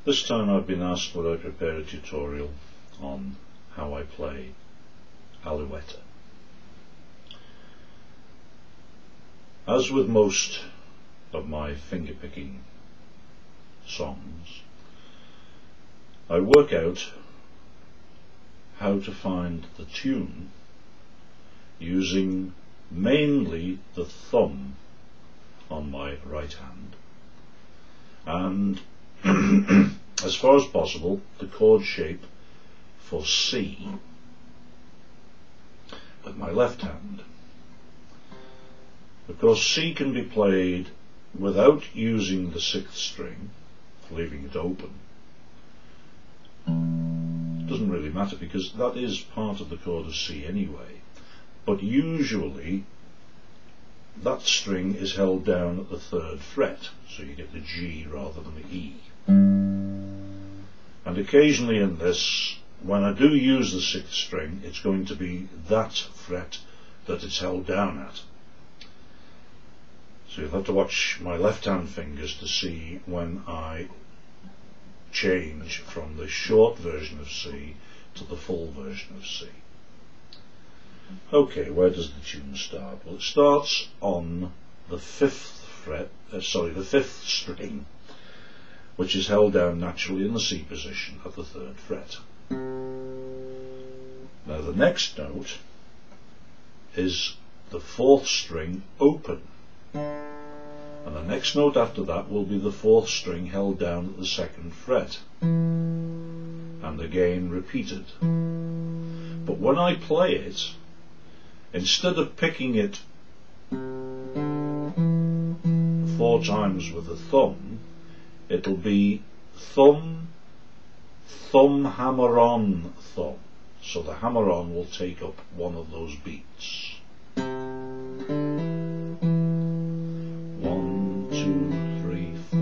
This time I've been asked would I prepare a tutorial on how I play Alouette. As with most of my finger-picking songs, I work out how to find the tune using mainly the thumb on my right hand and as far as possible the chord shape for C with my left hand. Of course, C can be played without using the sixth string, leaving it open. Doesn't really matter because that is part of the chord of C anyway, but usually that string is held down at the third fret, so you get the G rather than the E. And occasionally in this, when I do use the sixth string, it's going to be that fret that it's held down at. So you'll have to watch my left hand fingers to see when I change from the short version of C to the full version of C. Okay, where does the tune start? Well, it starts on the fifth string, which is held down naturally in the C position at the third fret. Now the next note is the fourth string open, and the next note after that will be the fourth string held down at the second fret, and again repeated. But when I play it, instead of picking it 4 times with the thumb, it'll be thumb, thumb, hammer on, thumb. So the hammer on will take up one of those beats. 1, 2, 3, 4.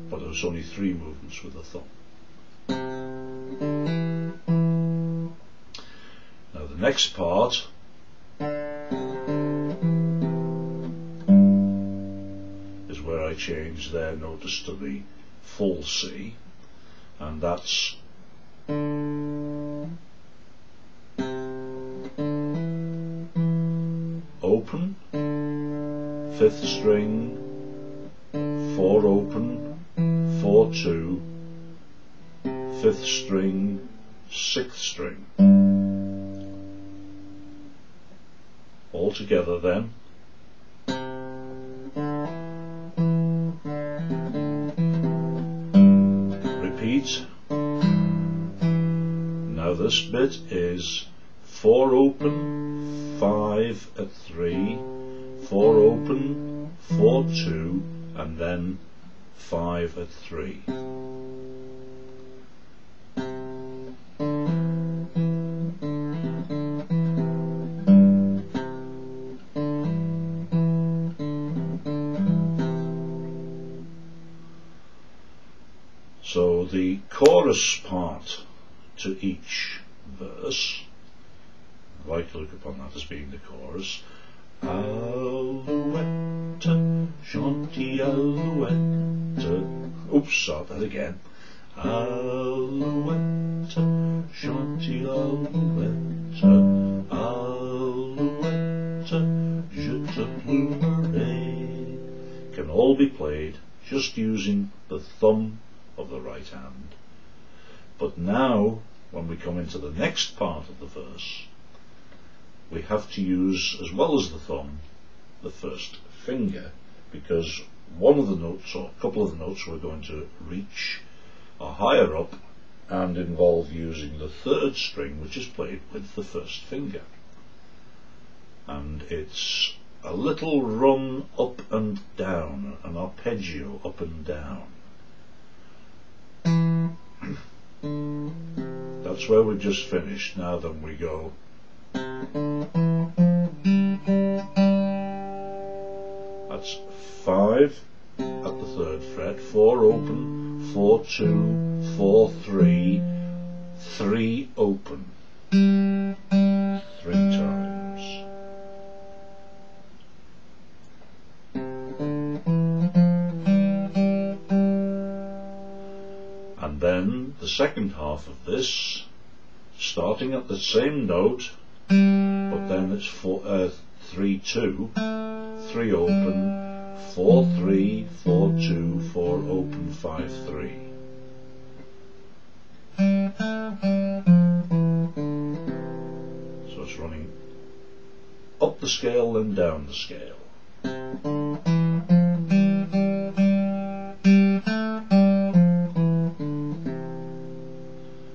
But there's only 3 movements with the thumb. Now the next part is where I change there, notice, to the full C, and that's open, 5th string, 4 open, 4 2, 5th string, 6th string. All together then. Repeat. Now this bit is 4 open, 5 at 3, 4 open, 4 2, and then 5 at 3. So the chorus part to each verse, I like to look upon that as being the chorus. Alouette, chanty alouette. Oops, start that again. Alouette, chanty alouette. Alouette, je te plumerai. Can all be played just using the thumb of the right hand. But now, when we come into the next part of the verse, we have to use, as well as the thumb, the first finger, because one of the notes, or a couple of the notes we're going to reach, are higher up and involve using the third string, which is played with the first finger. And it's a little run up and down, an arpeggio up and down. That's where we've just finished. Now then we go. That's 5 at the third fret, 4 open, 4 2, 4 3, 3 open. 3 times. second half of this, starting at the same note, but then it's 3-2, 3 open, 4-3, 4-2, 4 open, 5-3. So it's running up the scale and down the scale.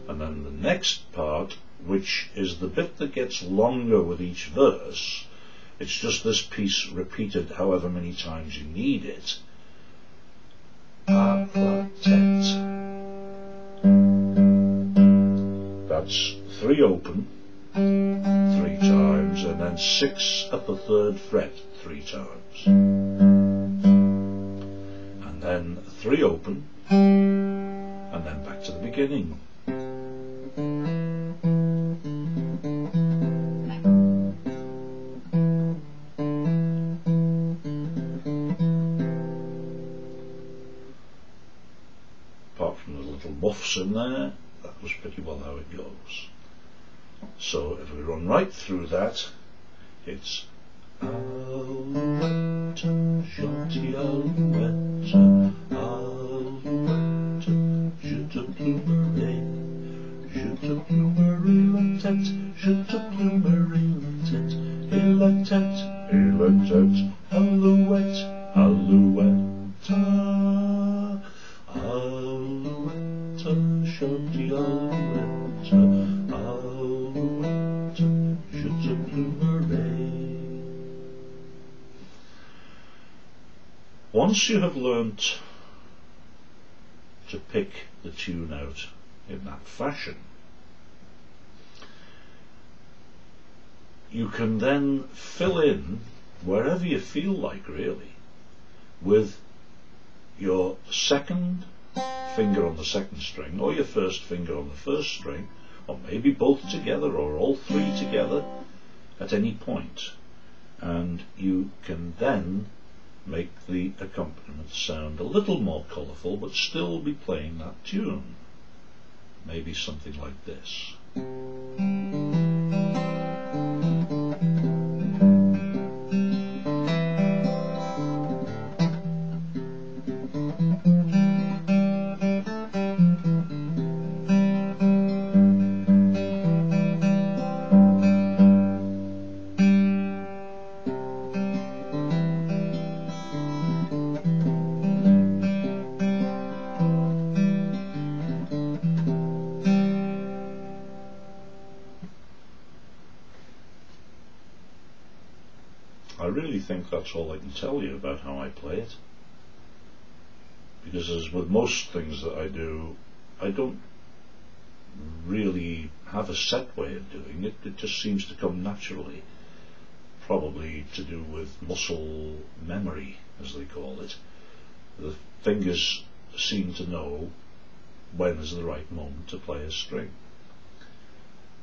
And then the next part, which is the bit that gets longer with each verse, it's just this piece repeated however many times you need it. Alouette. That's 3 open 3 times, and then 6 at the 3rd fret 3 times, and then 3 open, and then back to the beginning. Apart from the little muffs in there, that was pretty well how it goes. So if we run right through that, it's Alouette, chanty Alouette, Alouette, je te plumerai, la tête, je te plumerai la tête, et la tête, Alouette, Alouette, Alouette, chanty Alouette, Alouette, je te plumerai. Once you have learnt to pick the tune out in that fashion, you can then fill in wherever you feel like, really, with your second finger on the second string, or your first finger on the first string, or maybe both together, or all 3 together at any point. And you can then make the accompaniment sound a little more colourful, but still be playing that tune. Maybe something like this. I really think that's all I can tell you about how I play it, because as with most things that I do, I don't really have a set way of doing it. It just seems to come naturally, probably to do with muscle memory, as they call it. The fingers seem to know when is the right moment to play a string.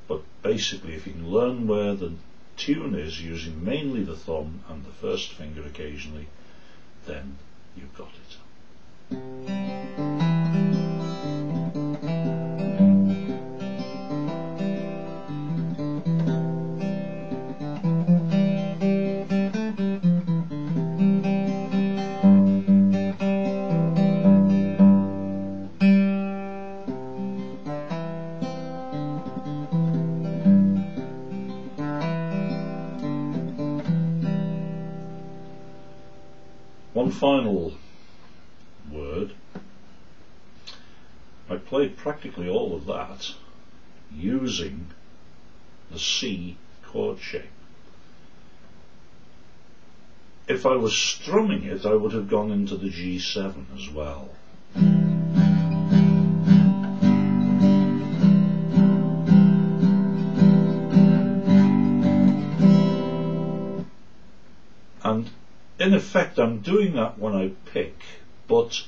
But basically, if you can learn where the tune is using mainly the thumb and the first finger occasionally, then you've got it. One final word. I played practically all of that using the C chord shape. If I was strumming it, I would have gone into the G7 as well. And in effect, I'm doing that when I pick, but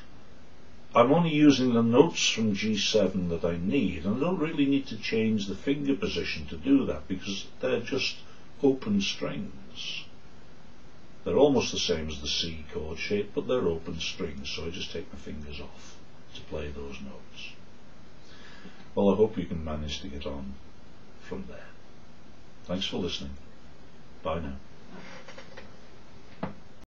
I'm only using the notes from G7 that I need, and I don't really need to change the finger position to do that, because they're just open strings. They're almost the same as the C chord shape, but they're open strings, so I just take my fingers off to play those notes. Well, I hope you can manage to get on from there. Thanks for listening. Bye now.